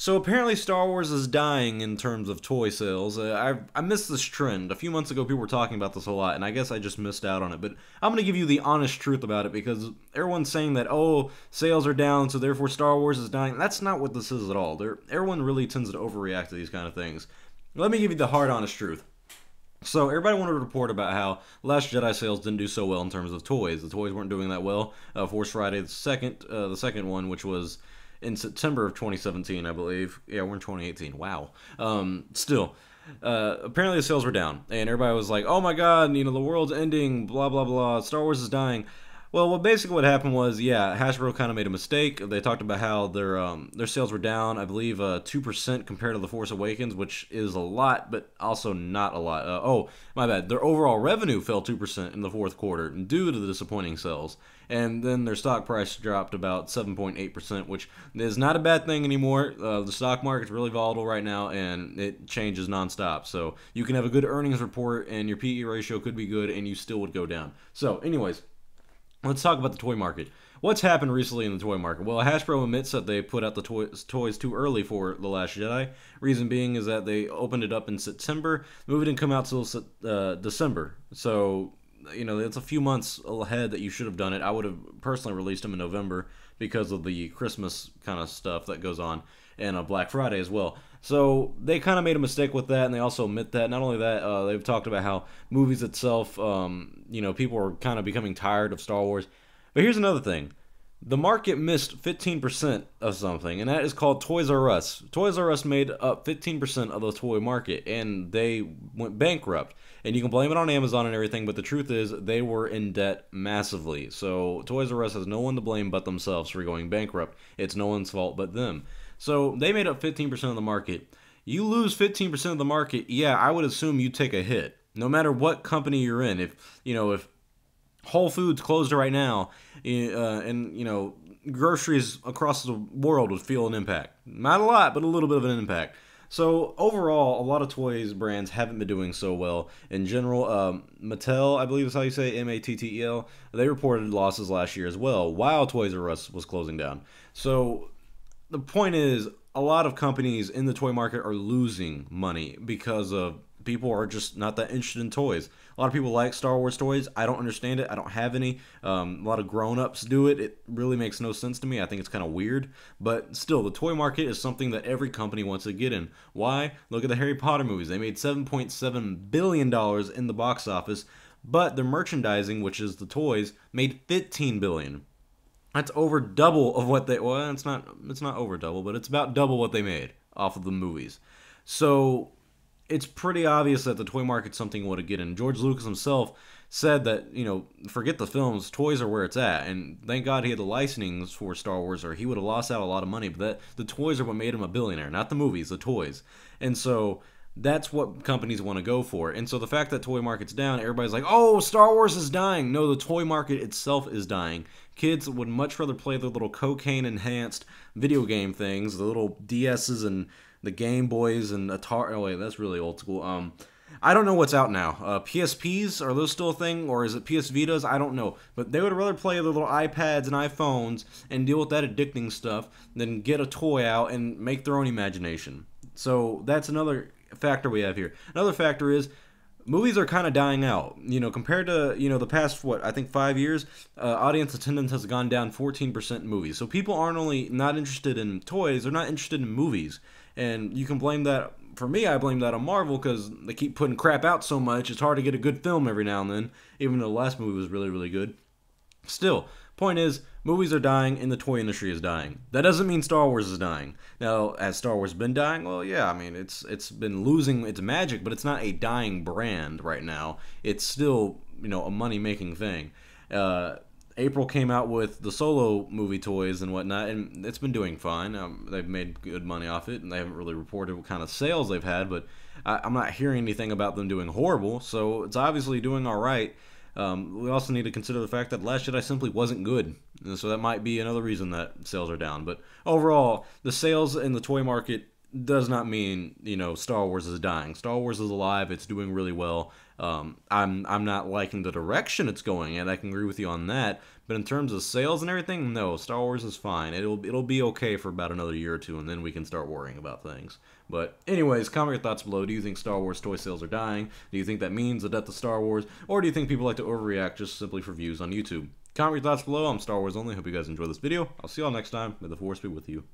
So apparently Star Wars is dying in terms of toy sales. I missed this trend. A few months ago, people were talking about this a lot, and I guess I just missed out on it. But I'm going to give you the honest truth about it because everyone's saying that, oh, sales are down, so therefore Star Wars is dying. That's not what this is at all. Everyone really tends to overreact to these kind of things. Let me give you the hard, honest truth. So everybody wanted to report about how Last Jedi sales didn't do so well in terms of toys. The toys weren't doing that well. Force Friday the second one, which was in September of 2017, I believe. Yeah, we're in 2018. Wow. Still, apparently the sales were down, and everybody was like, "Oh my God, the world's ending. Blah blah blah. Star Wars is dying." Well, basically what happened was, yeah, Hasbro kind of made a mistake. They talked about how their sales were down, I believe, 2% compared to The Force Awakens, which is a lot, but also not a lot. Oh, my bad. Their overall revenue fell 2% in the fourth quarter due to the disappointing sales. And then their stock price dropped about 7.8%, which is not a bad thing anymore. The stock market's really volatile right now, and it changes nonstop. So you can have a good earnings report, and your PE ratio could be good, and you still would go down. So, anyways, let's talk about the toy market. What's happened recently in the toy market? Well, Hasbro admits that they put out the toys too early for The Last Jedi. Reason being is that they opened it up in September. The movie didn't come out till December. So, it's a few months ahead that you should have done it. I would have personally released them in November because of the Christmas kind of stuff that goes on, and Black Friday as well. So they kind of made a mistake with that, and they also admit that. Not only that, they've talked about how movies itself, people are kind of becoming tired of Star Wars. But here's another thing. The market missed 15% of something, and that is called Toys R Us. Toys R Us made up 15% of the toy market, and they went bankrupt. And you can blame it on Amazon and everything, but the truth is they were in debt massively. So Toys R Us has no one to blame but themselves for going bankrupt. It's no one's fault but them. So they made up 15% of the market. You lose 15% of the market, yeah, I would assume you take a hit. No matter what company you're in. If Whole Foods closed right now, and groceries across the world would feel an impact. Not a lot, but a little bit of an impact. So overall, a lot of toys brands haven't been doing so well. In general, Mattel, I believe is how you say, Mattel, they reported losses last year as well, while Toys R Us was closing down. So the point is, a lot of companies in the toy market are losing money because of people are just not that interested in toys. A lot of people like Star Wars toys. I don't understand it. I don't have any. A lot of grown-ups do it. It really makes no sense to me. I think it's kind of weird. But still, the toy market is something that every company wants to get in. Why? Look at the Harry Potter movies. They made $7.7 billion in the box office, but their merchandising, which is the toys, made $15 billion. That's over double of what they... Well, it's not over double, but it's about double what they made off of the movies. So it's pretty obvious that the toy market's something you want to get in. George Lucas himself said that, forget the films, toys are where it's at. And thank God he had the licensings for Star Wars, or he would have lost out a lot of money. But the toys are what made him a billionaire, not the movies, the toys. And so that's what companies want to go for. And so the fact that toy market's down, everybody's like, oh, Star Wars is dying. No, the toy market itself is dying. Kids would much rather play the little cocaine-enhanced video game things, the little DSs and the Game Boys and Atari. Oh, wait, that's really old school. I don't know what's out now. PSPs, are those still a thing? Or is it PS Vitas? I don't know. But they would rather play the little iPads and iPhones and deal with that addicting stuff than get a toy out and make their own imagination. So that's another factor we have here. Another factor is movies are kind of dying out. Compared to, the past, I think 5 years, audience attendance has gone down 14% in movies. So people aren't only not interested in toys, they're not interested in movies. And you can blame that, for me, I blame that on Marvel because they keep putting crap out so much, it's hard to get a good film every now and then, even though the last movie was really, really good. Still, point is, movies are dying and the toy industry is dying. That doesn't mean Star Wars is dying. Now, has Star Wars been dying? Well, yeah, I mean, it's been losing its magic, but it's not a dying brand right now. It's still, a money-making thing. April came out with the Solo movie toys and whatnot, and it's been doing fine. They've made good money off it, and they haven't really reported what kind of sales they've had, but I'm not hearing anything about them doing horrible, so it's obviously doing all right. We also need to consider the fact that Last Jedi simply wasn't good, and so that might be another reason that sales are down. But overall, the sales in the toy market does not mean, Star Wars is dying. Star Wars is alive. It's doing really well. I'm not liking the direction it's going in. I can agree with you on that. But in terms of sales and everything, no, Star Wars is fine. It'll be okay for about another year or two, and then we can start worrying about things. But anyways, comment your thoughts below. Do you think Star Wars toy sales are dying? Do you think that means the death of Star Wars? Or do you think people like to overreact just simply for views on YouTube? Comment your thoughts below. I'm Star Wars Only. Hope you guys enjoyed this video. I'll see y'all next time. May the Force be with you.